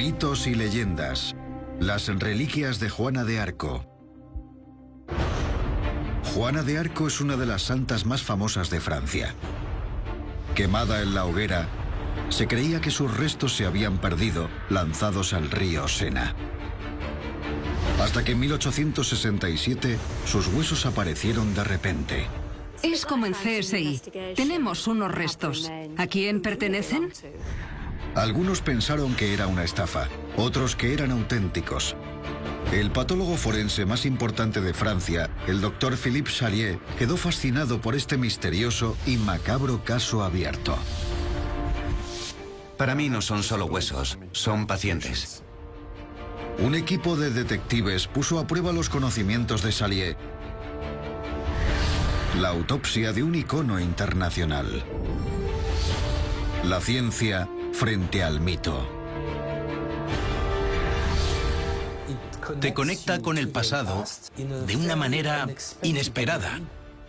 Mitos y leyendas. Las reliquias de Juana de Arco. Juana de Arco es una de las santas más famosas de Francia. Quemada en la hoguera, se creía que sus restos se habían perdido, lanzados al río Sena. Hasta que en 1867 sus huesos aparecieron de repente. Es como en CSI. Tenemos unos restos. ¿A quién pertenecen? Algunos pensaron que era una estafa, otros que eran auténticos. El patólogo forense más importante de Francia, el doctor Philippe Chalier, quedó fascinado por este misterioso y macabro caso abierto. Para mí no son solo huesos, son pacientes. Un equipo de detectives puso a prueba los conocimientos de Chalier. La autopsia de un icono internacional. La ciencia frente al mito. Te conecta con el pasado de una manera inesperada.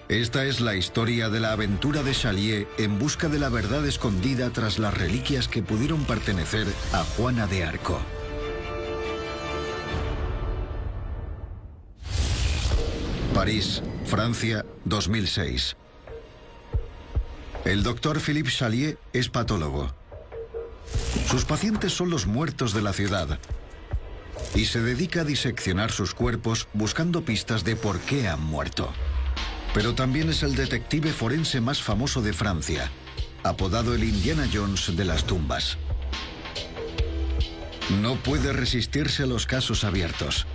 Esta es la historia de la aventura de Chalier en busca de la verdad escondida tras las reliquias que pudieron pertenecer a Juana de Arco. París, Francia, 2006. El doctor Philippe Chalier es patólogo. Sus pacientes son los muertos de la ciudad y se dedica a diseccionar sus cuerpos buscando pistas de por qué han muerto. Pero también es el detective forense más famoso de Francia, apodado el Indiana Jones de las tumbas. No puede resistirse a los casos abiertos.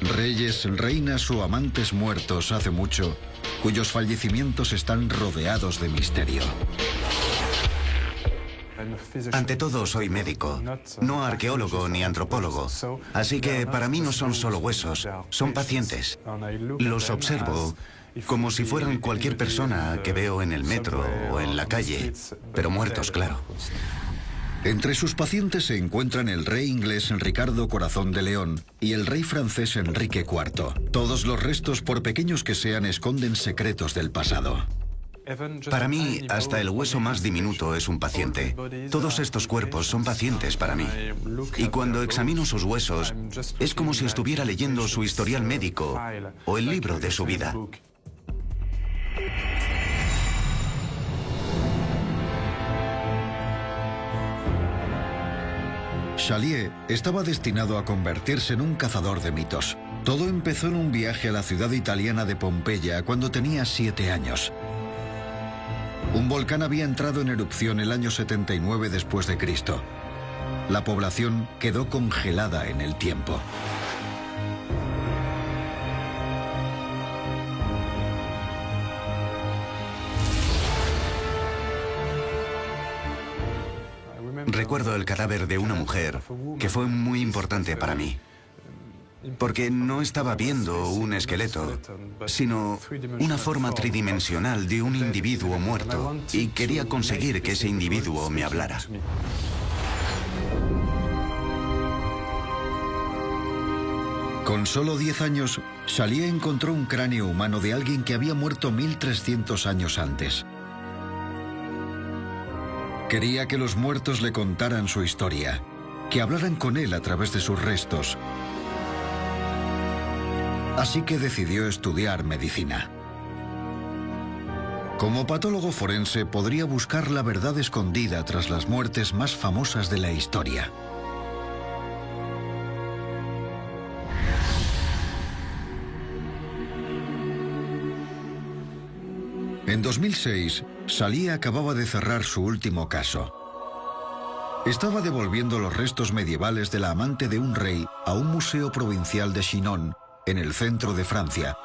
Reyes, reinas o amantes muertos hace mucho, cuyos fallecimientos están rodeados de misterio. Ante todo, soy médico, no arqueólogo ni antropólogo. Así que para mí no son solo huesos, son pacientes. Los observo como si fueran cualquier persona que veo en el metro o en la calle, pero muertos, claro. Entre sus pacientes se encuentran el rey inglés Ricardo Corazón de León y el rey francés Enrique IV. Todos los restos, por pequeños que sean, esconden secretos del pasado. Para mí, hasta el hueso más diminuto es un paciente. Todos estos cuerpos son pacientes para mí. Y cuando examino sus huesos, es como si estuviera leyendo su historial médico o el libro de su vida. Chalier estaba destinado a convertirse en un cazador de mitos. Todo empezó en un viaje a la ciudad italiana de Pompeya cuando tenía 7 años. Un volcán había entrado en erupción el año 79 después de Cristo. La población quedó congelada en el tiempo. Recuerdo el cadáver de una mujer que fue muy importante para mí. Porque no estaba viendo un esqueleto, sino una forma tridimensional de un individuo muerto, y quería conseguir que ese individuo me hablara. Con solo 10 años, Chalier encontró un cráneo humano de alguien que había muerto 1300 años antes. Quería que los muertos le contaran su historia, que hablaran con él a través de sus restos. Así que decidió estudiar medicina. Como patólogo forense podría buscar la verdad escondida tras las muertes más famosas de la historia. En 2006, Chalier acababa de cerrar su último caso. Estaba devolviendo los restos medievales de la amante de un rey a un museo provincial de Chinon, en el centro de Francia,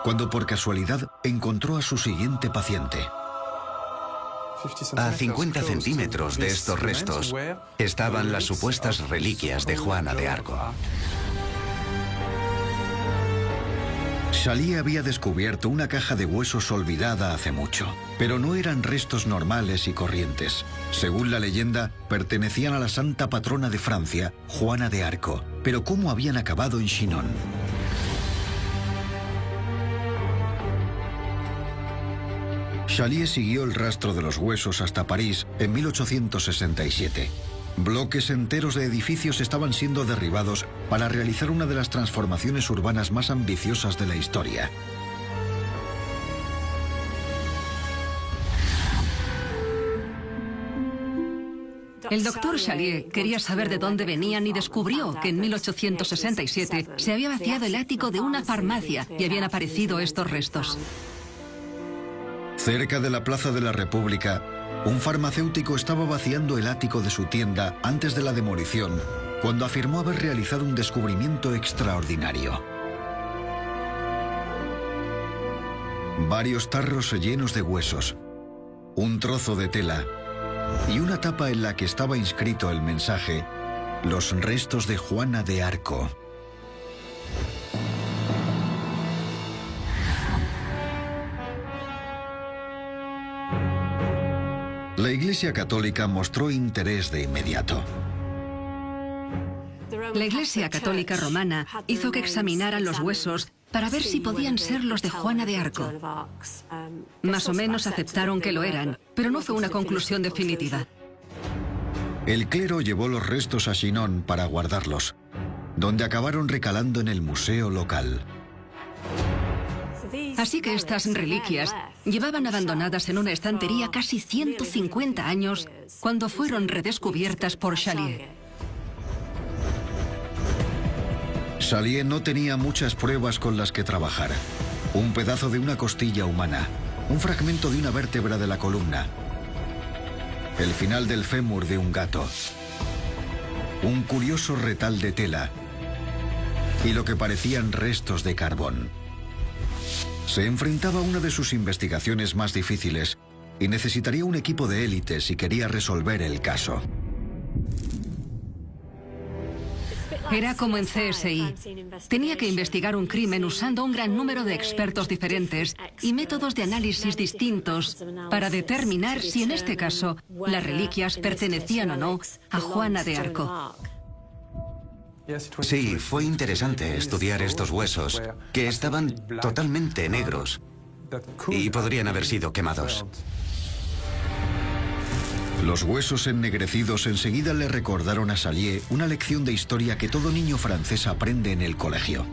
cuando por casualidad encontró a su siguiente paciente. A 50 centímetros de estos restos estaban las supuestas reliquias de Juana de Arco. Chalier había descubierto una caja de huesos olvidada hace mucho, pero no eran restos normales y corrientes. Según la leyenda, pertenecían a la santa patrona de Francia, Juana de Arco. Pero ¿cómo habían acabado en Chinon? Chalier siguió el rastro de los huesos hasta París en 1867. Bloques enteros de edificios estaban siendo derribados para realizar una de las transformaciones urbanas más ambiciosas de la historia. El doctor Chalier quería saber de dónde venían y descubrió que en 1867 se había vaciado el ático de una farmacia y habían aparecido estos restos. Cerca de la Plaza de la República, un farmacéutico estaba vaciando el ático de su tienda antes de la demolición, cuando afirmó haber realizado un descubrimiento extraordinario. Varios tarros llenos de huesos, un trozo de tela y una tapa en la que estaba inscrito el mensaje: los restos de Juana de Arco. La Iglesia Católica mostró interés de inmediato. La Iglesia Católica Romana hizo que examinaran los huesos para ver si podían ser los de Juana de Arco. Más o menos aceptaron que lo eran, pero no fue una conclusión definitiva. El clero llevó los restos a Chinon para guardarlos, donde acabaron recalando en el museo local. Así que estas reliquias llevaban abandonadas en una estantería casi 150 años cuando fueron redescubiertas por Chalier. Chalier no tenía muchas pruebas con las que trabajar. Un pedazo de una costilla humana, un fragmento de una vértebra de la columna, el final del fémur de un gato, un curioso retal de tela y lo que parecían restos de carbón. Se enfrentaba a una de sus investigaciones más difíciles y necesitaría un equipo de élite si quería resolver el caso. Era como en CSI. Tenía que investigar un crimen usando un gran número de expertos diferentes y métodos de análisis distintos para determinar si en este caso las reliquias pertenecían o no a Juana de Arco. Sí, fue interesante estudiar estos huesos, que estaban totalmente negros y podrían haber sido quemados. Los huesos ennegrecidos enseguida le recordaron a Chalier una lección de historia que todo niño francés aprende en el colegio.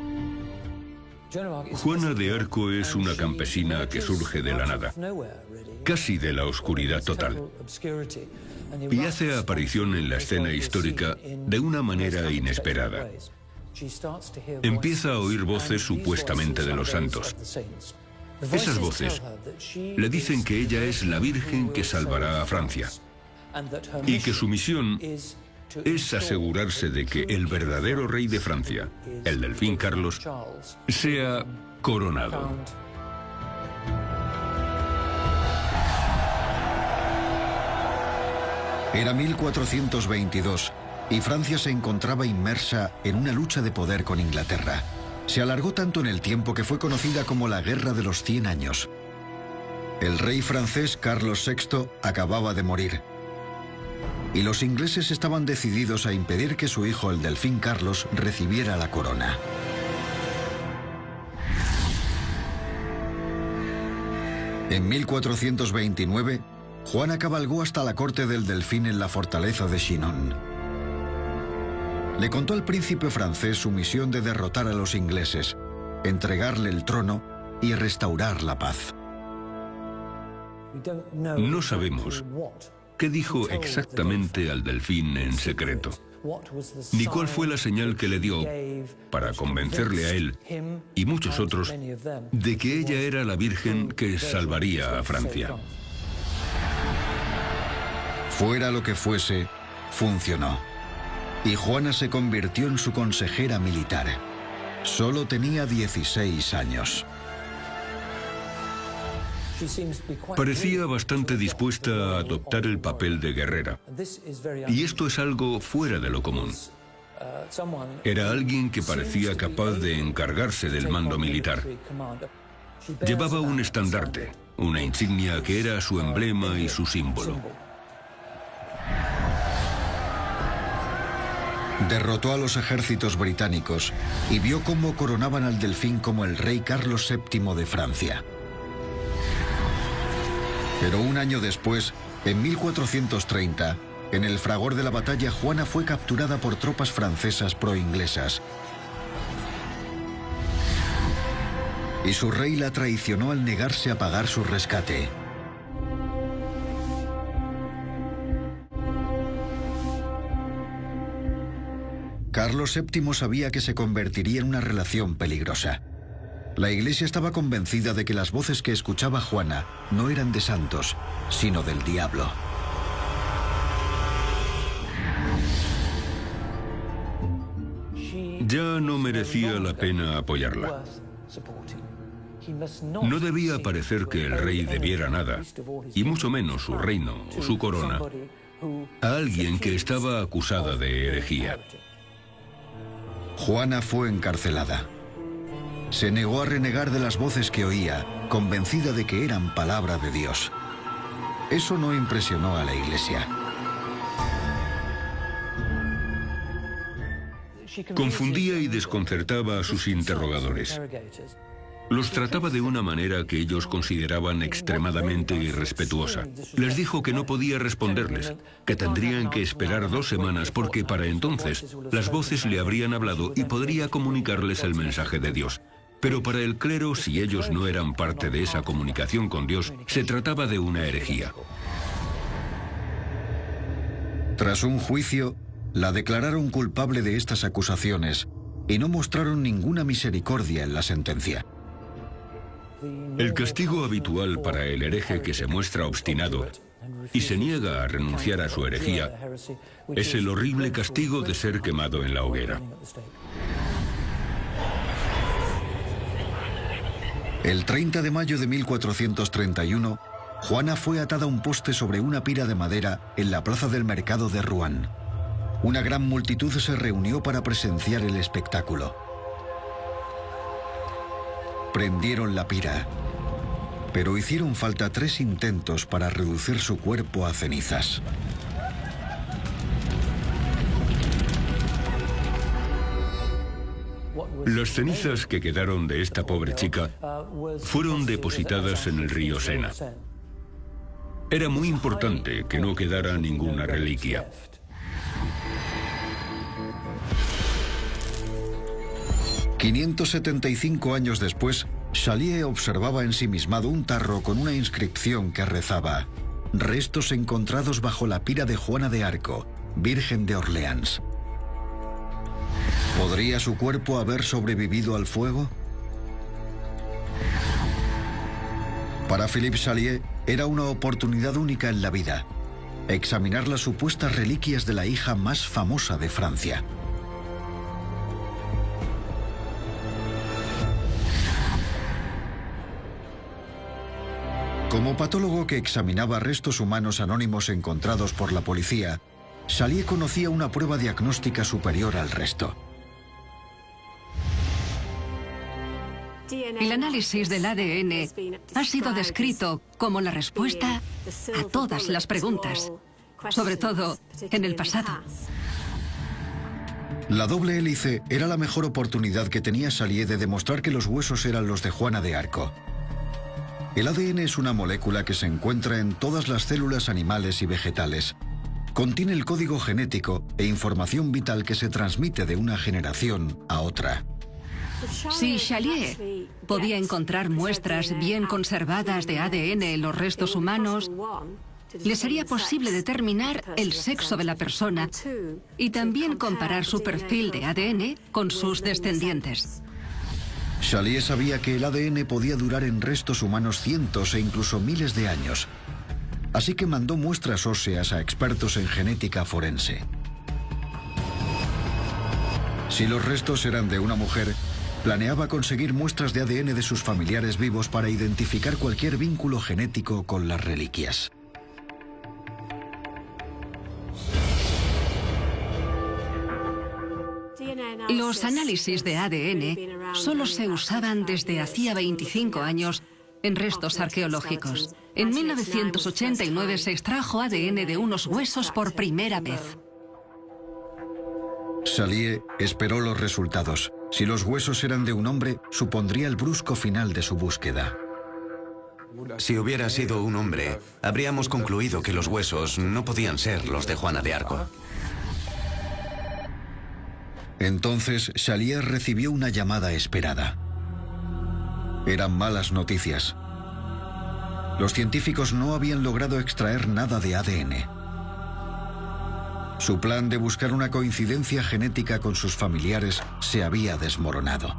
Juana de Arco es una campesina que surge de la nada, casi de la oscuridad total, y hace aparición en la escena histórica de una manera inesperada. Empieza a oír voces supuestamente de los santos. Esas voces le dicen que ella es la Virgen que salvará a Francia y que su misión es asegurarse de que el verdadero rey de Francia, el delfín Carlos, sea coronado. Era 1422 y Francia se encontraba inmersa en una lucha de poder con Inglaterra. Se alargó tanto en el tiempo que fue conocida como la Guerra de los 100 años. El rey francés Carlos VI acababa de morir y los ingleses estaban decididos a impedir que su hijo, el delfín Carlos, recibiera la corona. En 1429, Juana cabalgó hasta la corte del delfín en la fortaleza de Chinon. Le contó al príncipe francés su misión de derrotar a los ingleses, entregarle el trono y restaurar la paz. No sabemos qué dijo exactamente al delfín en secreto, ni cuál fue la señal que le dio para convencerle a él y muchos otros de que ella era la Virgen que salvaría a Francia. Fuera lo que fuese, funcionó. Y Juana se convirtió en su consejera militar. Solo tenía 16 años. Parecía bastante dispuesta a adoptar el papel de guerrera. Y esto es algo fuera de lo común. Era alguien que parecía capaz de encargarse del mando militar. Llevaba un estandarte, una insignia que era su emblema y su símbolo. Derrotó a los ejércitos británicos y vio cómo coronaban al delfín como el rey Carlos VII de Francia. Pero un año después, en 1430, En el fragor de la batalla, Juana fue capturada por tropas francesas pro-inglesas. Y su rey la traicionó al negarse a pagar su rescate. Carlos VII sabía que se convertiría en una relación peligrosa. La Iglesia estaba convencida de que las voces que escuchaba Juana no eran de santos, sino del diablo. Ya no merecía la pena apoyarla. No debía parecer que el rey debiera nada, y mucho menos su reino o su corona, a alguien que estaba acusada de herejía. Juana fue encarcelada. Se negó a renegar de las voces que oía, convencida de que eran palabra de Dios. Eso no impresionó a la Iglesia. Confundía y desconcertaba a sus interrogadores. Los trataba de una manera que ellos consideraban extremadamente irrespetuosa. Les dijo que no podía responderles, que tendrían que esperar 2 semanas porque para entonces las voces le habrían hablado y podría comunicarles el mensaje de Dios. Pero para el clero, si ellos no eran parte de esa comunicación con Dios, se trataba de una herejía. Tras un juicio, la declararon culpable de estas acusaciones y no mostraron ninguna misericordia en la sentencia. El castigo habitual para el hereje que se muestra obstinado y se niega a renunciar a su herejía es el horrible castigo de ser quemado en la hoguera. El 30 de mayo de 1431, Juana fue atada a un poste sobre una pira de madera en la plaza del mercado de Rouen. Una gran multitud se reunió para presenciar el espectáculo. Prendieron la pira, pero hicieron falta 3 intentos para reducir su cuerpo a cenizas. Las cenizas que quedaron de esta pobre chica fueron depositadas en el río Sena. Era muy importante que no quedara ninguna reliquia. «575 años después, Chalier observaba ensimismado un tarro con una inscripción que rezaba: restos encontrados bajo la pira de Juana de Arco, Virgen de Orleans. ¿Podría su cuerpo haber sobrevivido al fuego? Para Philippe Chalier era una oportunidad única en la vida: examinar las supuestas reliquias de la hija más famosa de Francia. Como patólogo que examinaba restos humanos anónimos encontrados por la policía, Chalier conocía una prueba diagnóstica superior al resto. El análisis del ADN ha sido descrito como la respuesta a todas las preguntas, sobre todo en el pasado. La doble hélice era la mejor oportunidad que tenía Chalier de demostrar que los huesos eran los de Juana de Arco. El ADN es una molécula que se encuentra en todas las células animales y vegetales. Contiene el código genético e información vital que se transmite de una generación a otra. Si Chalier podía encontrar muestras bien conservadas de ADN en los restos humanos, le sería posible determinar el sexo de la persona y también comparar su perfil de ADN con sus descendientes. Chalier sabía que el ADN podía durar en restos humanos cientos e incluso miles de años, así que mandó muestras óseas a expertos en genética forense. Si los restos eran de una mujer, planeaba conseguir muestras de ADN de sus familiares vivos para identificar cualquier vínculo genético con las reliquias. Los análisis de ADN solo se usaban desde hacía 25 años en restos arqueológicos. En 1989 se extrajo ADN de unos huesos por primera vez. Chalier esperó los resultados. Si los huesos eran de un hombre, supondría el brusco final de su búsqueda. Si hubiera sido un hombre, habríamos concluido que los huesos no podían ser los de Juana de Arco. Entonces, Chalier recibió una llamada esperada. Eran malas noticias. Los científicos no habían logrado extraer nada de ADN. Su plan de buscar una coincidencia genética con sus familiares se había desmoronado.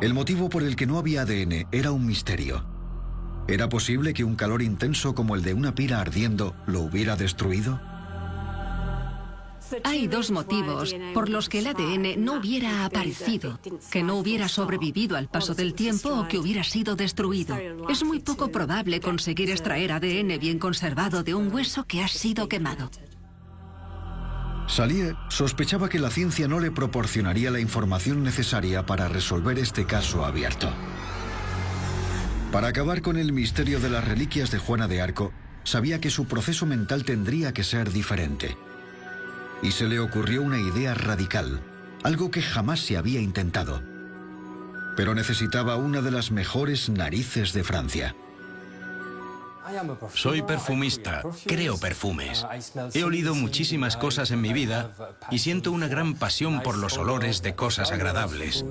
El motivo por el que no había ADN era un misterio. ¿Era posible que un calor intenso como el de una pila ardiendo lo hubiera destruido? Hay dos motivos por los que el ADN no hubiera aparecido, que no hubiera sobrevivido al paso del tiempo o que hubiera sido destruido. Es muy poco probable conseguir extraer ADN bien conservado de un hueso que ha sido quemado. Chalier sospechaba que la ciencia no le proporcionaría la información necesaria para resolver este caso abierto. Para acabar con el misterio de las reliquias de Juana de Arco, sabía que su proceso mental tendría que ser diferente. Y se le ocurrió una idea radical, algo que jamás se había intentado. Pero necesitaba una de las mejores narices de Francia. Soy perfumista, creo perfumes. He olido muchísimas cosas en mi vida y siento una gran pasión por los olores de cosas agradables.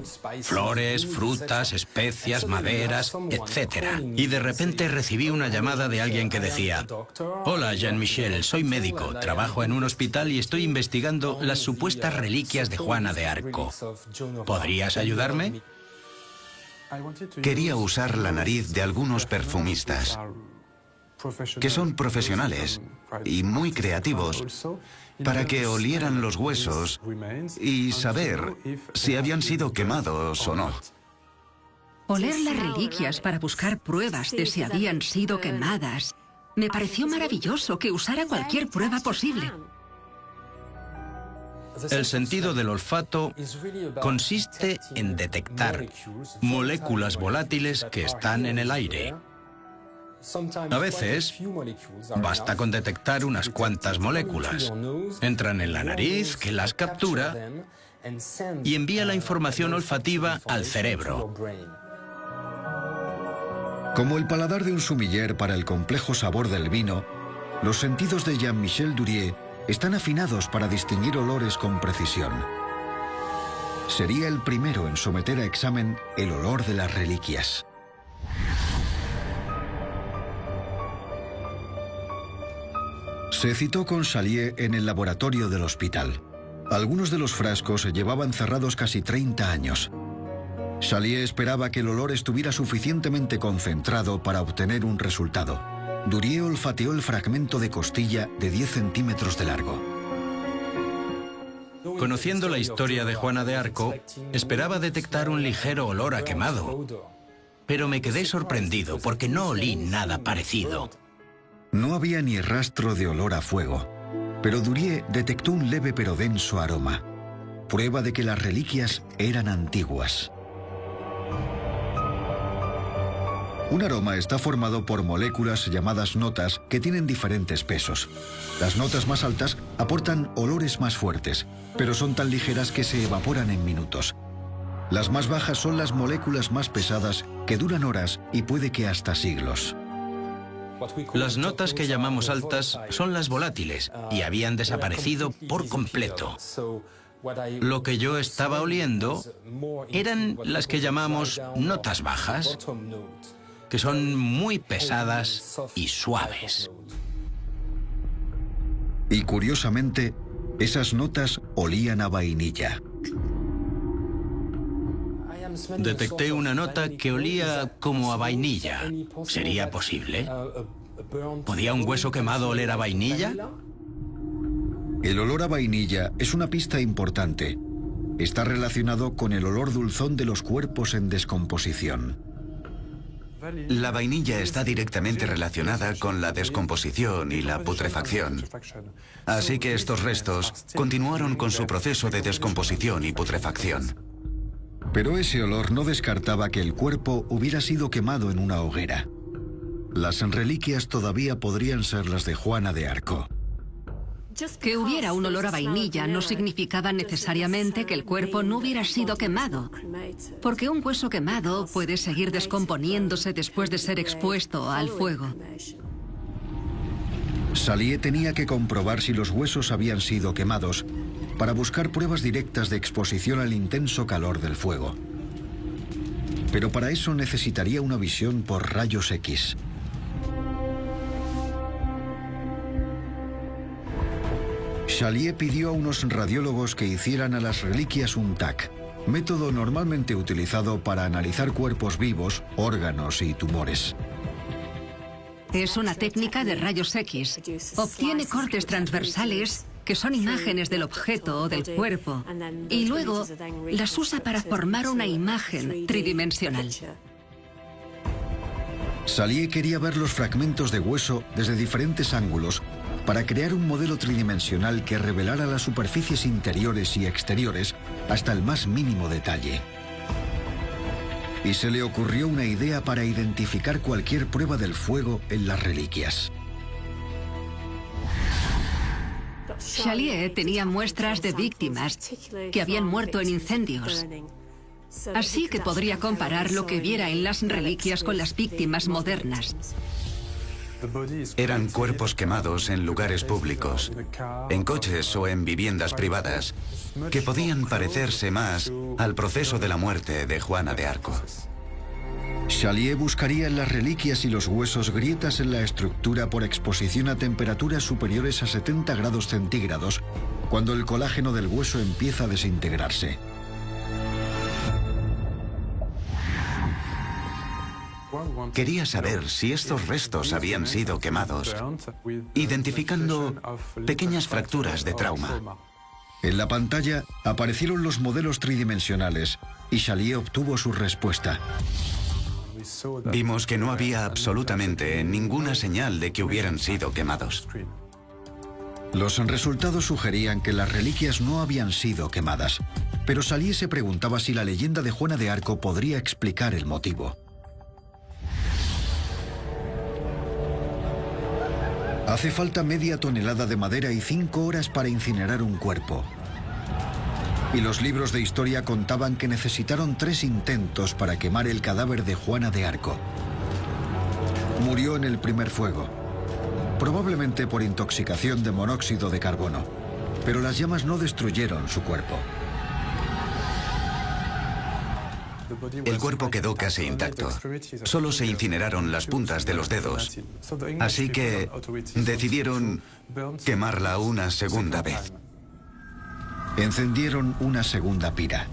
Flores, frutas, especias, maderas, etc. Y de repente recibí una llamada de alguien que decía: «Hola, Jean-Michel, soy médico, trabajo en un hospital y estoy investigando las supuestas reliquias de Juana de Arco. ¿Podrías ayudarme?». Quería usar la nariz de algunos perfumistas, que son profesionales y muy creativos, para que olieran los huesos y saber si habían sido quemados o no. Oler las reliquias para buscar pruebas de si habían sido quemadas. Me pareció maravilloso que usara cualquier prueba posible. El sentido del olfato consiste en detectar moléculas volátiles que están en el aire. A veces, basta con detectar unas cuantas moléculas. Entran en la nariz, que las captura y envía la información olfativa al cerebro. Como el paladar de un sommelier para el complejo sabor del vino, los sentidos de Jean-Michel Durier están afinados para distinguir olores con precisión. Sería el primero en someter a examen el olor de las reliquias. Se citó con Chalier en el laboratorio del hospital. Algunos de los frascos llevaban cerrados casi 30 años. Chalier esperaba que el olor estuviera suficientemente concentrado para obtener un resultado. Durier olfateó el fragmento de costilla de 10 centímetros de largo. Conociendo la historia de Juana de Arco, esperaba detectar un ligero olor a quemado. Pero me quedé sorprendido porque no olí nada parecido. No había ni rastro de olor a fuego, pero Durier detectó un leve pero denso aroma, prueba de que las reliquias eran antiguas. Un aroma está formado por moléculas llamadas notas que tienen diferentes pesos. Las notas más altas aportan olores más fuertes, pero son tan ligeras que se evaporan en minutos. Las más bajas son las moléculas más pesadas que duran horas y puede que hasta siglos. Las notas que llamamos altas son las volátiles y habían desaparecido por completo. Lo que yo estaba oliendo eran las que llamamos notas bajas, que son muy pesadas y suaves. Y curiosamente, esas notas olían a vainilla. Detecté una nota que olía como a vainilla. ¿Sería posible? ¿Podía un hueso quemado oler a vainilla? El olor a vainilla es una pista importante. Está relacionado con el olor dulzón de los cuerpos en descomposición. La vainilla está directamente relacionada con la descomposición y la putrefacción. Así que estos restos continuaron con su proceso de descomposición y putrefacción. Pero ese olor no descartaba que el cuerpo hubiera sido quemado en una hoguera. Las reliquias todavía podrían ser las de Juana de Arco. Que hubiera un olor a vainilla no significaba necesariamente que el cuerpo no hubiera sido quemado, porque un hueso quemado puede seguir descomponiéndose después de ser expuesto al fuego. Salié tenía que comprobar si los huesos habían sido quemados para buscar pruebas directas de exposición al intenso calor del fuego. Pero para eso necesitaría una visión por rayos X. Salié pidió a unos radiólogos que hicieran a las reliquias un TAC, método normalmente utilizado para analizar cuerpos vivos, órganos y tumores. Es una técnica de rayos X. Obtiene cortes transversales, que son imágenes del objeto o del cuerpo, y luego las usa para formar una imagen tridimensional. Salié quería ver los fragmentos de hueso desde diferentes ángulos para crear un modelo tridimensional que revelara las superficies interiores y exteriores hasta el más mínimo detalle. Y se le ocurrió una idea para identificar cualquier prueba del fuego en las reliquias. Chalier tenía muestras de víctimas que habían muerto en incendios, así que podría comparar lo que viera en las reliquias con las víctimas modernas. Eran cuerpos quemados en lugares públicos, en coches o en viviendas privadas, que podían parecerse más al proceso de la muerte de Juana de Arco. Salié buscaría en las reliquias y los huesos grietas en la estructura por exposición a temperaturas superiores a 70 grados centígrados, cuando el colágeno del hueso empieza a desintegrarse. Quería saber si estos restos habían sido quemados, identificando pequeñas fracturas de trauma. En la pantalla aparecieron los modelos tridimensionales y Salié obtuvo su respuesta. Vimos que no había absolutamente ninguna señal de que hubieran sido quemados. Los resultados sugerían que las reliquias no habían sido quemadas, pero Salié se preguntaba si la leyenda de Juana de Arco podría explicar el motivo. Hace falta media tonelada de madera y 5 horas para incinerar un cuerpo. Y los libros de historia contaban que necesitaron 3 intentos para quemar el cadáver de Juana de Arco. Murió en el primer fuego, probablemente por intoxicación de monóxido de carbono, pero las llamas no destruyeron su cuerpo. El cuerpo quedó casi intacto. Solo se incineraron las puntas de los dedos. Así que decidieron quemarla una segunda vez. Encendieron una segunda pira.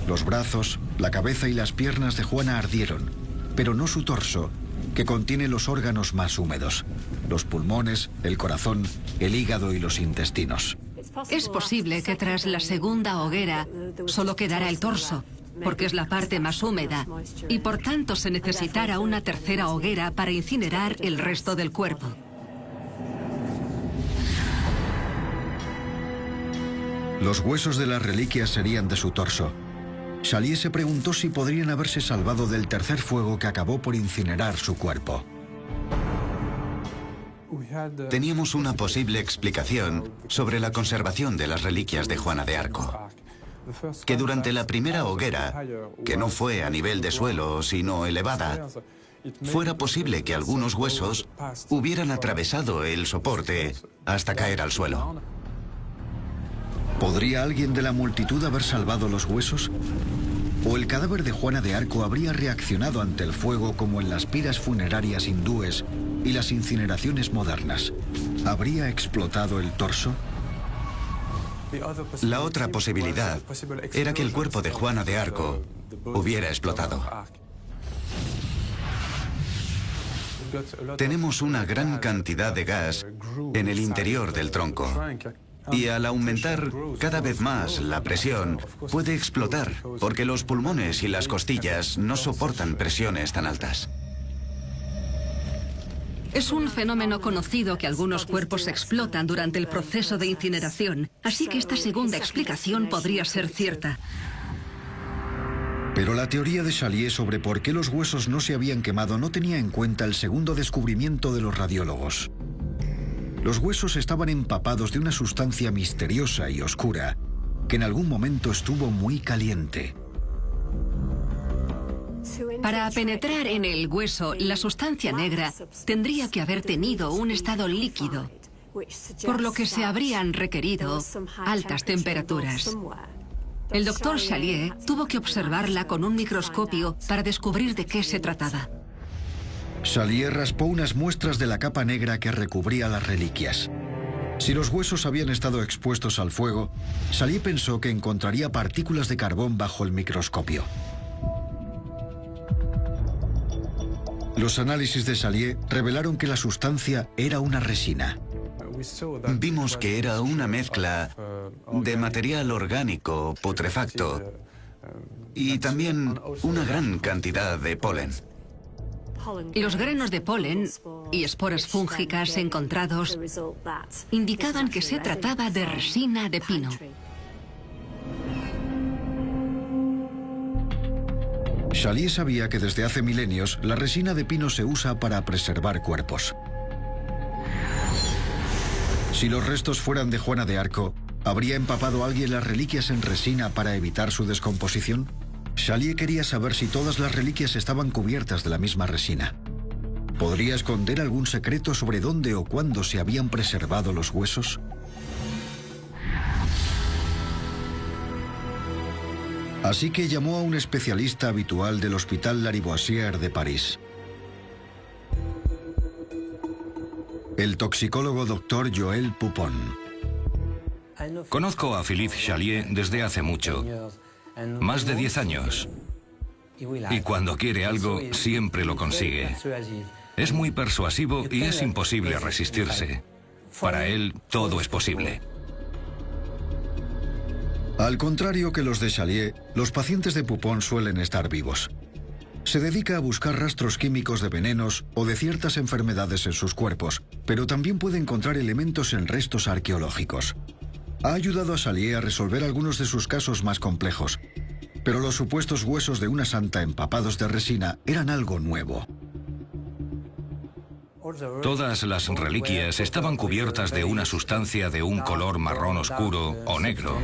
Los brazos, la cabeza y las piernas de Juana ardieron, pero no su torso, que contiene los órganos más húmedos: los pulmones, el corazón, el hígado y los intestinos. Es posible que tras la segunda hoguera solo quedara el torso, porque es la parte más húmeda, y por tanto se necesitara una tercera hoguera para incinerar el resto del cuerpo. Los huesos de las reliquias serían de su torso. Salié se preguntó si podrían haberse salvado del tercer fuego que acabó por incinerar su cuerpo. Teníamos una posible explicación sobre la conservación de las reliquias de Juana de Arco. Que durante la primera hoguera, que no fue a nivel de suelo, sino elevada, fuera posible que algunos huesos hubieran atravesado el soporte hasta caer al suelo. ¿Podría alguien de la multitud haber salvado los huesos? ¿O el cadáver de Juana de Arco habría reaccionado ante el fuego como en las piras funerarias hindúes y las incineraciones modernas? ¿Habría explotado el torso? La otra posibilidad era que el cuerpo de Juana de Arco hubiera explotado. Tenemos una gran cantidad de gas en el interior del tronco. Y al aumentar cada vez más la presión, puede explotar, porque los pulmones y las costillas no soportan presiones tan altas. Es un fenómeno conocido que algunos cuerpos explotan durante el proceso de incineración, así que esta segunda explicación podría ser cierta. Pero la teoría de Salié sobre por qué los huesos no se habían quemado no tenía en cuenta el segundo descubrimiento de los radiólogos. Los huesos estaban empapados de una sustancia misteriosa y oscura que en algún momento estuvo muy caliente. Para penetrar en el hueso, la sustancia negra tendría que haber tenido un estado líquido, por lo que se habrían requerido altas temperaturas. El doctor Chalier tuvo que observarla con un microscopio para descubrir de qué se trataba. Chalier raspó unas muestras de la capa negra que recubría las reliquias. Si los huesos habían estado expuestos al fuego, Chalier pensó que encontraría partículas de carbón bajo el microscopio. Los análisis de Chalier revelaron que la sustancia era una resina. Vimos que era una mezcla de material orgánico putrefacto y también una gran cantidad de polen. Los granos de polen y esporas fúngicas encontrados indicaban que se trataba de resina de pino. Chalier sabía que desde hace milenios la resina de pino se usa para preservar cuerpos. Si los restos fueran de Juana de Arco, ¿habría empapado alguien las reliquias en resina para evitar su descomposición? Chalier quería saber si todas las reliquias estaban cubiertas de la misma resina. ¿Podría esconder algún secreto sobre dónde o cuándo se habían preservado los huesos? Así que llamó a un especialista habitual del Hospital Lariboisière de París. El toxicólogo Dr. Joël Poupon. Conozco a Philippe Chalier desde hace mucho, más de 10 años. Y cuando quiere algo, siempre lo consigue. Es muy persuasivo y es imposible resistirse. Para él, todo es posible. Al contrario que los de Chalier, los pacientes de Poupon suelen estar vivos. Se dedica a buscar rastros químicos de venenos o de ciertas enfermedades en sus cuerpos, pero también puede encontrar elementos en restos arqueológicos. Ha ayudado a Chalier a resolver algunos de sus casos más complejos, pero los supuestos huesos de una santa empapados de resina eran algo nuevo. Todas las reliquias estaban cubiertas de una sustancia de un color marrón oscuro o negro,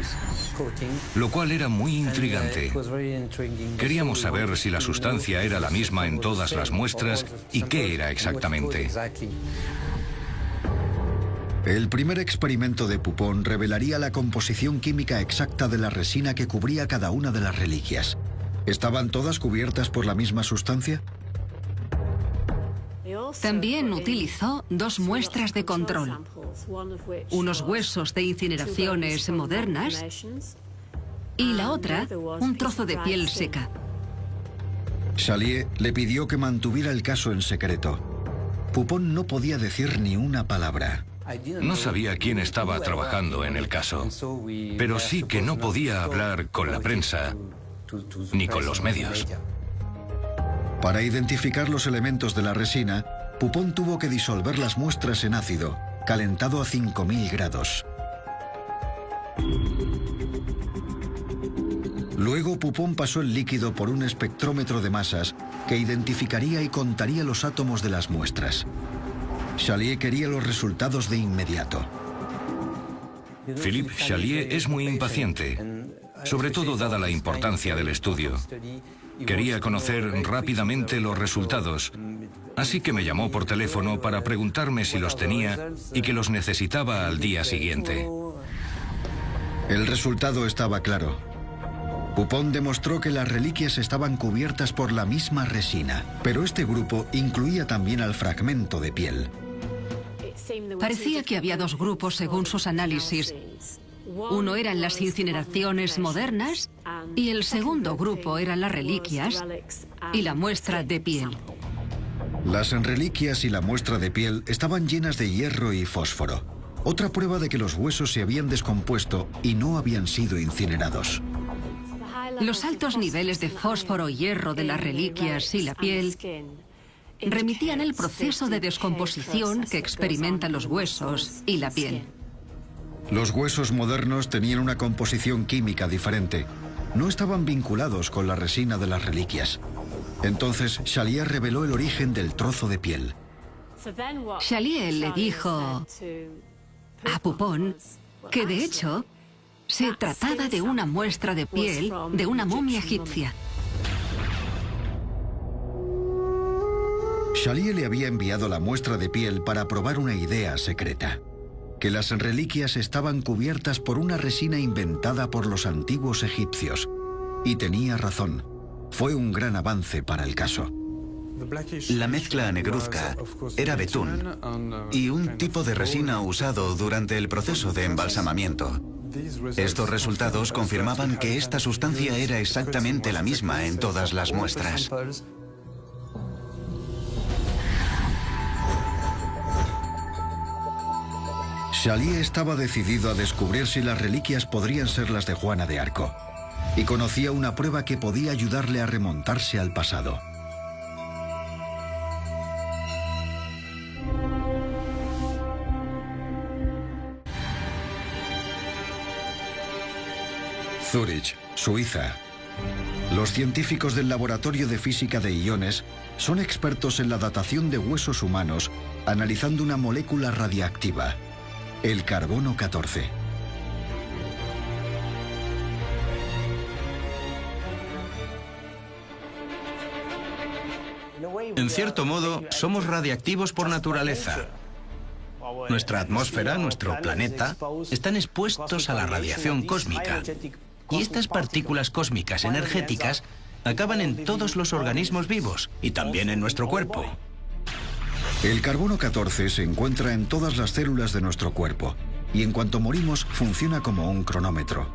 lo cual era muy intrigante. Queríamos saber si la sustancia era la misma en todas las muestras y qué era exactamente. El primer experimento de Poupon revelaría la composición química exacta de la resina que cubría cada una de las reliquias. ¿Estaban todas cubiertas por la misma sustancia? También utilizó dos muestras de control, unos huesos de incineraciones modernas y la otra, un trozo de piel seca. Chalier le pidió que mantuviera el caso en secreto. Poupon no podía decir ni una palabra. No sabía quién estaba trabajando en el caso, pero sí que no podía hablar con la prensa ni con los medios. Para identificar los elementos de la resina, Poupon tuvo que disolver las muestras en ácido, calentado a 5000 grados. Luego Poupon pasó el líquido por un espectrómetro de masas que identificaría y contaría los átomos de las muestras. Chalier quería los resultados de inmediato. Philippe Chalier es muy impaciente, sobre todo dada la importancia del estudio. Quería conocer rápidamente los resultados, así que me llamó por teléfono para preguntarme si los tenía y que los necesitaba al día siguiente. El resultado estaba claro. Poupon demostró que las reliquias estaban cubiertas por la misma resina, pero este grupo incluía también al fragmento de piel. Parecía que había dos grupos según sus análisis. Uno eran las incineraciones modernas y el segundo grupo eran las reliquias y la muestra de piel. Las reliquias y la muestra de piel estaban llenas de hierro y fósforo, otra prueba de que los huesos se habían descompuesto y no habían sido incinerados. Los altos niveles de fósforo y hierro de las reliquias y la piel remitían el proceso de descomposición que experimentan los huesos y la piel. Los huesos modernos tenían una composición química diferente. No estaban vinculados con la resina de las reliquias. Entonces, Chalier reveló el origen del trozo de piel. Chalier le dijo a Poupon que de hecho se trataba de una muestra de piel de una momia egipcia. Chalier le había enviado la muestra de piel para probar una idea secreta: que las reliquias estaban cubiertas por una resina inventada por los antiguos egipcios. Y tenía razón. Fue un gran avance para el caso. La mezcla negruzca era betún y un tipo de resina usado durante el proceso de embalsamamiento. Estos resultados confirmaban que esta sustancia era exactamente la misma en todas las muestras. Chalier estaba decidido a descubrir si las reliquias podrían ser las de Juana de Arco, y conocía una prueba que podía ayudarle a remontarse al pasado. Zúrich, Suiza. Los científicos del Laboratorio de Física de Iones son expertos en la datación de huesos humanos, analizando una molécula radiactiva, el carbono 14. En cierto modo, somos radiactivos por naturaleza. Nuestra atmósfera, nuestro planeta, están expuestos a la radiación cósmica. Y estas partículas cósmicas energéticas acaban en todos los organismos vivos y también en nuestro cuerpo. El carbono 14 se encuentra en todas las células de nuestro cuerpo y en cuanto morimos funciona como un cronómetro.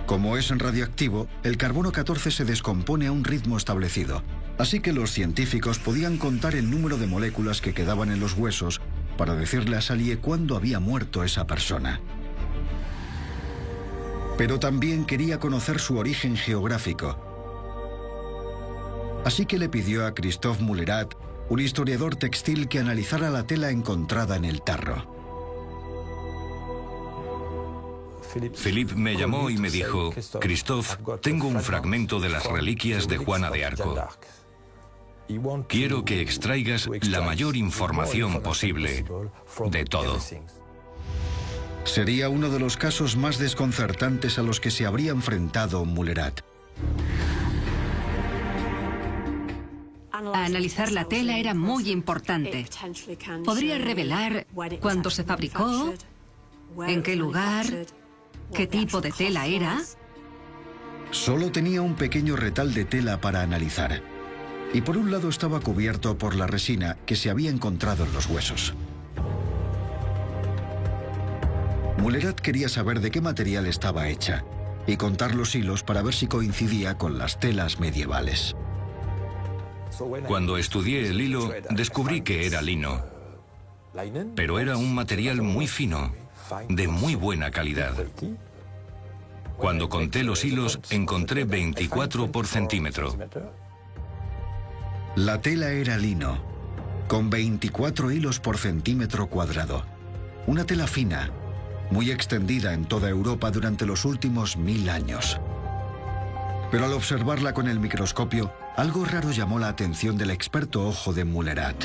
Como es radioactivo, el carbono 14 se descompone a un ritmo establecido, así que los científicos podían contar el número de moléculas que quedaban en los huesos para decirle a Chalier cuándo había muerto esa persona. Pero también quería conocer su origen geográfico. Así que le pidió a Christophe Mullerat, un historiador textil, que analizara la tela encontrada en el tarro. Philippe me llamó y me dijo: Christophe, tengo un fragmento de las reliquias de Juana de Arco. Quiero que extraigas la mayor información posible de todo. Sería uno de los casos más desconcertantes a los que se habría enfrentado Mullerat. Analizar la tela era muy importante. Podría revelar cuándo se fabricó, en qué lugar, qué tipo de tela era. Solo tenía un pequeño retal de tela para analizar. Y por un lado estaba cubierto por la resina que se había encontrado en los huesos. Mullerat quería saber de qué material estaba hecha y contar los hilos para ver si coincidía con las telas medievales. Cuando estudié el hilo, descubrí que era lino, pero era un material muy fino, de muy buena calidad. Cuando conté los hilos, encontré 24 por centímetro. La tela era lino, con 24 hilos por centímetro cuadrado. Una tela fina, muy extendida en toda Europa durante los últimos 1000 años. Pero al observarla con el microscopio, algo raro llamó la atención del experto ojo de Mullerat.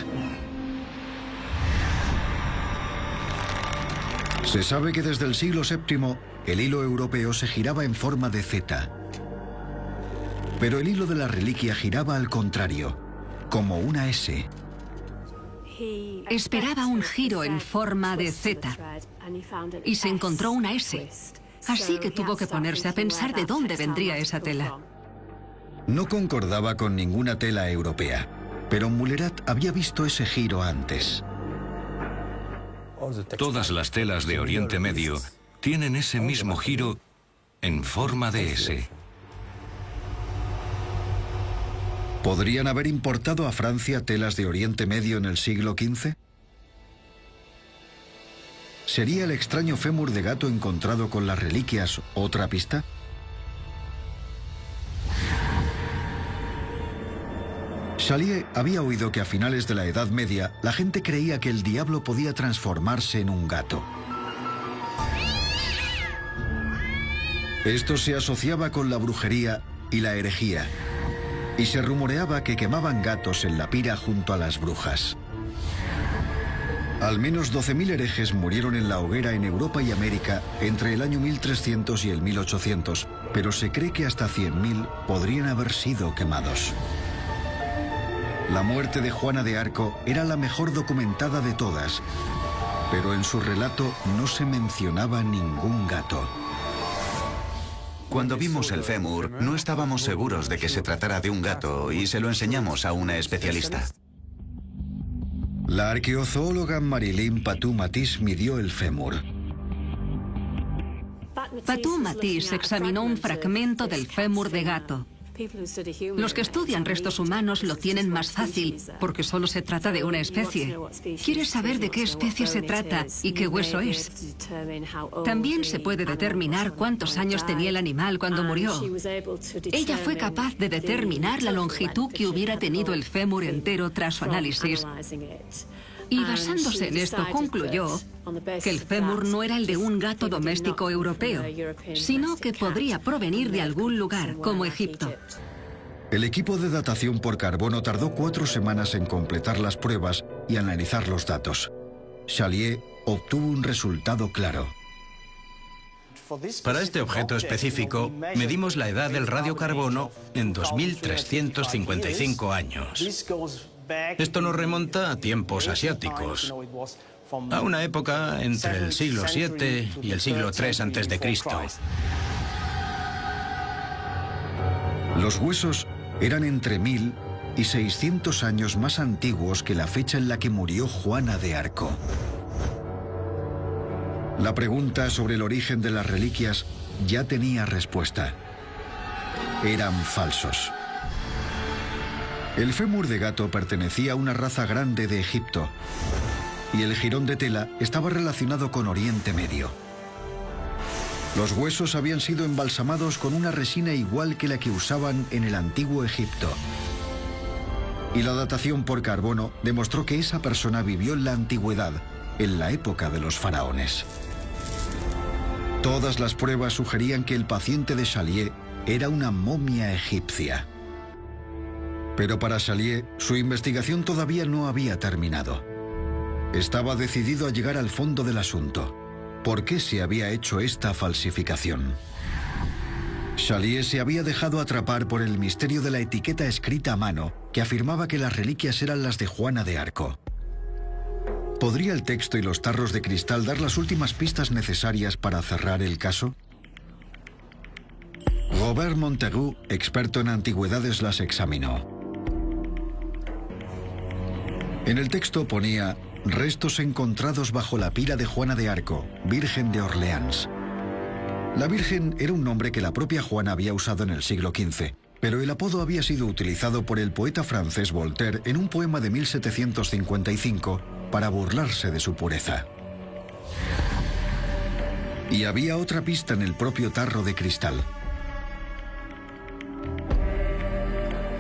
Se sabe que desde el siglo VII el hilo europeo se giraba en forma de Z. Pero el hilo de la reliquia giraba al contrario, como una S. Esperaba un giro en forma de Z y se encontró una S. Así que tuvo que ponerse a pensar de dónde vendría esa tela. No concordaba con ninguna tela europea, pero Mullerat había visto ese giro antes. Todas las telas de Oriente Medio tienen ese mismo giro en forma de S. ¿Podrían haber importado a Francia telas de Oriente Medio en el siglo XV? ¿Sería el extraño fémur de gato encontrado con las reliquias otra pista? Chalier había oído que a finales de la Edad Media la gente creía que el diablo podía transformarse en un gato. Esto se asociaba con la brujería y la herejía, y se rumoreaba que quemaban gatos en la pira junto a las brujas. Al menos 12.000 herejes murieron en la hoguera en Europa y América entre el año 1300 y el 1800, pero se cree que hasta 100.000 podrían haber sido quemados. La muerte de Juana de Arco era la mejor documentada de todas, pero en su relato no se mencionaba ningún gato. Cuando vimos el fémur, no estábamos seguros de que se tratara de un gato y se lo enseñamos a una especialista. La arqueozoóloga Marilyn Patou-Matisse midió el fémur. Patou-Matisse examinó un fragmento del fémur de gato. Los que estudian restos humanos lo tienen más fácil, porque solo se trata de una especie. Quieres saber de qué especie se trata y qué hueso es. También se puede determinar cuántos años tenía el animal cuando murió. Ella fue capaz de determinar la longitud que hubiera tenido el fémur entero tras su análisis. Y basándose en esto concluyó que el fémur no era el de un gato doméstico europeo, sino que podría provenir de algún lugar, como Egipto. El equipo de datación por carbono tardó 4 semanas en completar las pruebas y analizar los datos. Chalier obtuvo un resultado claro. Para este objeto específico, medimos la edad del radiocarbono en 2.355 años. Esto nos remonta a tiempos asiáticos, a una época entre el siglo VII y el siglo III a.C. Los huesos eran entre 1000 y 600 años más antiguos que la fecha en la que murió Juana de Arco. La pregunta sobre el origen de las reliquias ya tenía respuesta. Eran falsos. El fémur de gato pertenecía a una raza grande de Egipto y el jirón de tela estaba relacionado con Oriente Medio. Los huesos habían sido embalsamados con una resina igual que la que usaban en el antiguo Egipto. Y la datación por carbono demostró que esa persona vivió en la antigüedad, en la época de los faraones. Todas las pruebas sugerían que el paciente de Chalier era una momia egipcia. Pero para Chalier, su investigación todavía no había terminado. Estaba decidido a llegar al fondo del asunto. ¿Por qué se había hecho esta falsificación? Chalier se había dejado atrapar por el misterio de la etiqueta escrita a mano que afirmaba que las reliquias eran las de Juana de Arco. ¿Podría el texto y los tarros de cristal dar las últimas pistas necesarias para cerrar el caso? Robert Montegut, experto en antigüedades, las examinó. En el texto ponía restos encontrados bajo la pila de Juana de Arco, Virgen de Orleans. La Virgen era un nombre que la propia Juana había usado en el siglo XV, pero el apodo había sido utilizado por el poeta francés Voltaire en un poema de 1755 para burlarse de su pureza. Y había otra pista en el propio tarro de cristal.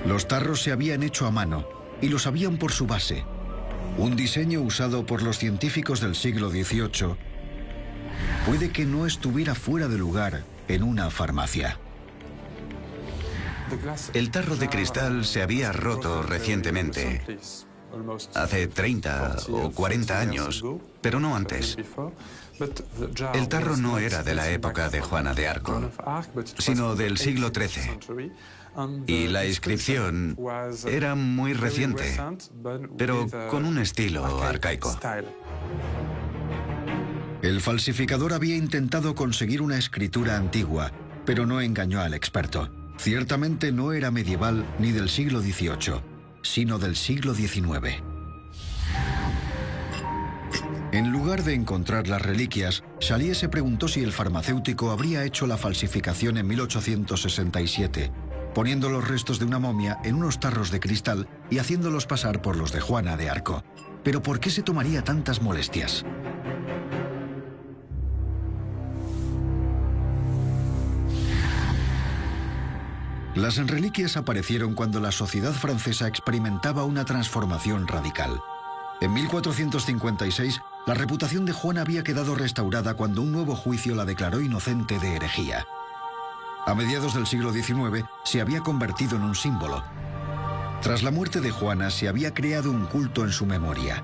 Los tarros se habían hecho a mano y lo sabían por su base. Un diseño usado por los científicos del siglo XVIII puede que no estuviera fuera de lugar en una farmacia. El tarro de cristal se había roto recientemente, hace 30 o 40 años, pero no antes. El tarro no era de la época de Juana de Arco, sino del siglo XIII. Y la inscripción era muy reciente, pero con un estilo arcaico. El falsificador había intentado conseguir una escritura antigua, pero no engañó al experto. Ciertamente no era medieval ni del siglo XVIII, sino del siglo XIX. En lugar de encontrar las reliquias, Chalier se preguntó si el farmacéutico habría hecho la falsificación en 1867, poniendo los restos de una momia en unos tarros de cristal y haciéndolos pasar por los de Juana de Arco. ¿Pero por qué se tomaría tantas molestias? Las reliquias aparecieron cuando la sociedad francesa experimentaba una transformación radical. En 1456, la reputación de Juana había quedado restaurada cuando un nuevo juicio la declaró inocente de herejía. A mediados del siglo XIX, se había convertido en un símbolo. Tras la muerte de Juana, se había creado un culto en su memoria.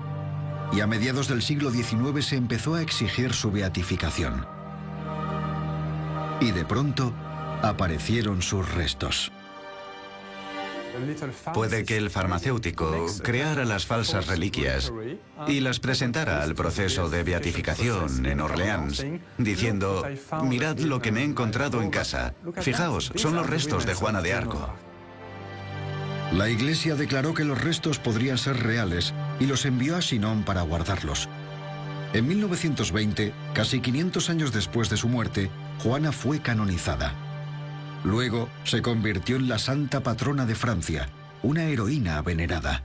y a mediados del siglo XIX se empezó a exigir su beatificación. Y de pronto aparecieron sus restos. Puede que el farmacéutico creara las falsas reliquias y las presentara al proceso de beatificación en Orleans, diciendo: mirad lo que me he encontrado en casa. Fijaos, son los restos de Juana de Arco. La Iglesia declaró que los restos podrían ser reales y los envió a Chinon para guardarlos. En 1920, casi 500 años después de su muerte, Juana fue canonizada. Luego se convirtió en la santa patrona de Francia, una heroína venerada.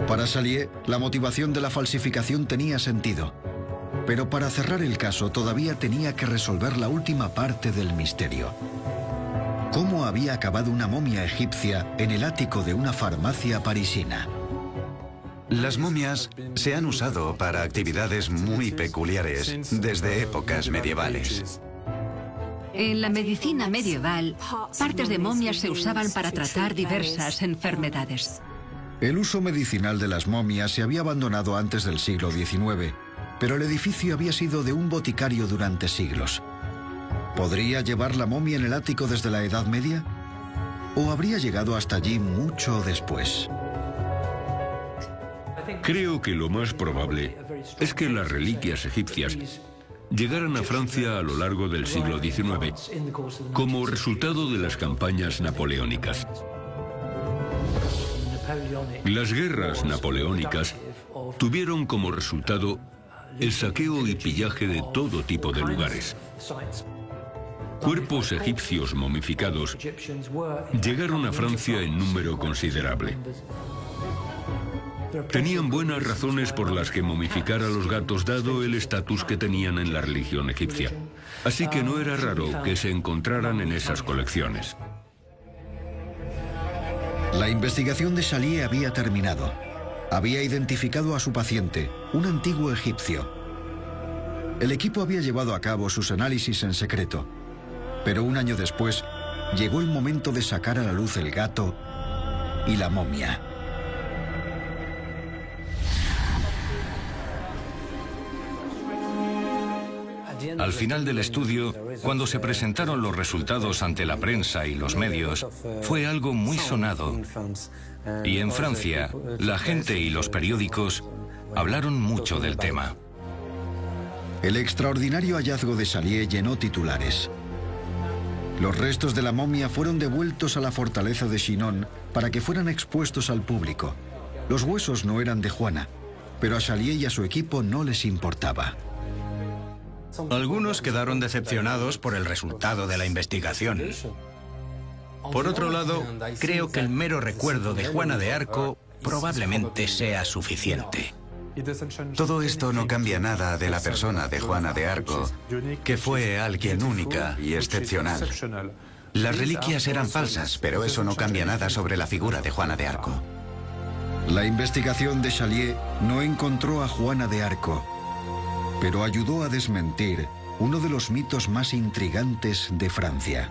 Para Chalier, la motivación de la falsificación tenía sentido. Pero para cerrar el caso todavía tenía que resolver la última parte del misterio. ¿Cómo había acabado una momia egipcia en el ático de una farmacia parisina? Las momias se han usado para actividades muy peculiares desde épocas medievales. En la medicina medieval, partes de momias se usaban para tratar diversas enfermedades. El uso medicinal de las momias se había abandonado antes del siglo XIX, pero el edificio había sido de un boticario durante siglos. ¿Podría llevar la momia en el ático desde la Edad Media? ¿O habría llegado hasta allí mucho después? Creo que lo más probable es que las reliquias egipcias llegaran a Francia a lo largo del siglo XIX como resultado de las campañas napoleónicas. Las guerras napoleónicas tuvieron como resultado el saqueo y pillaje de todo tipo de lugares. Cuerpos egipcios momificados llegaron a Francia en número considerable. Tenían buenas razones por las que momificar a los gatos dado el estatus que tenían en la religión egipcia. Así que no era raro que se encontraran en esas colecciones. La investigación de Chalier había terminado. Había identificado a su paciente, un antiguo egipcio. El equipo había llevado a cabo sus análisis en secreto. Pero un año después, llegó el momento de sacar a la luz el gato y la momia. Al final del estudio, cuando se presentaron los resultados ante la prensa y los medios, fue algo muy sonado. Y en Francia, la gente y los periódicos hablaron mucho del tema. El extraordinario hallazgo de Chalier llenó titulares. Los restos de la momia fueron devueltos a la fortaleza de Chinon para que fueran expuestos al público. Los huesos no eran de Juana, pero a Chalier y a su equipo no les importaba. Algunos quedaron decepcionados por el resultado de la investigación. Por otro lado, creo que el mero recuerdo de Juana de Arco probablemente sea suficiente. Todo esto no cambia nada de la persona de Juana de Arco, que fue alguien única y excepcional. Las reliquias eran falsas, pero eso no cambia nada sobre la figura de Juana de Arco. La investigación de Chalier no encontró a Juana de Arco, pero ayudó a desmentir uno de los mitos más intrigantes de Francia.